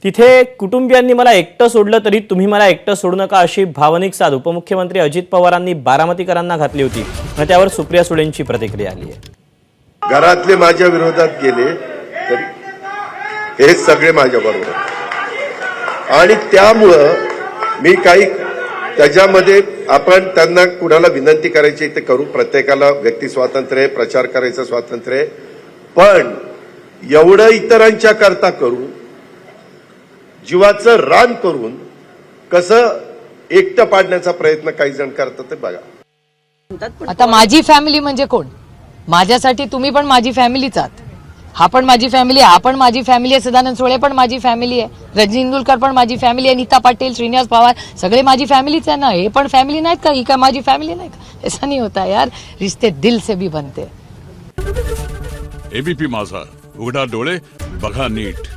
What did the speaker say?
तिथे कुटुंबियांनी मला एकटं सोडलं तरी तुम्ही मला एकटं सोडू नका अशी भावनिक साद उपमुख्यमंत्री अजित पवारांनी बारामतीकरांना घातली होती. त्यावर सुप्रिया सुळेंची प्रतिक्रिया आली आहे. घरातले माझ्या विरोधात गेले तरी हे सगळे माझ्या बरोबर आणि त्यामुळं मी काही त्याच्यामध्ये आपण त्यांना कुणाला विनंती करायची ते करू. प्रत्येकाला व्यक्ती स्वातंत्र्य आहे, प्रचार करायचं स्वातंत्र्य आहे, पण एवढं इतरांच्या करता करून जीवाचं रान करून कसं एकटं पाडण्याचा प्रयत्न काही जण करतात ते बघा. आता माझी फॅमिली म्हणजे कोण? माझ्यासाठी तुम्ही पण माझी फॅमिलीच आहात. हा पण माझी फॅमिली आहे, हा पण माझी फॅमिली आहे, सदानंद सोळे पण माझी फॅमिली आहे, रजनी इंदुलकर पण माझी फॅमिली आहे, नीता पाटील, श्रीनिवास पवार सगळे माझी फॅमिलीच आहे ना. हे पण फॅमिली नाहीत का? ही काय माझी फॅमिली नाही का? ऐसा नहीं होता यार, रिश्ते दिल से भी बनते. एबीपी माझा, उघडा डोळे बघा नीट.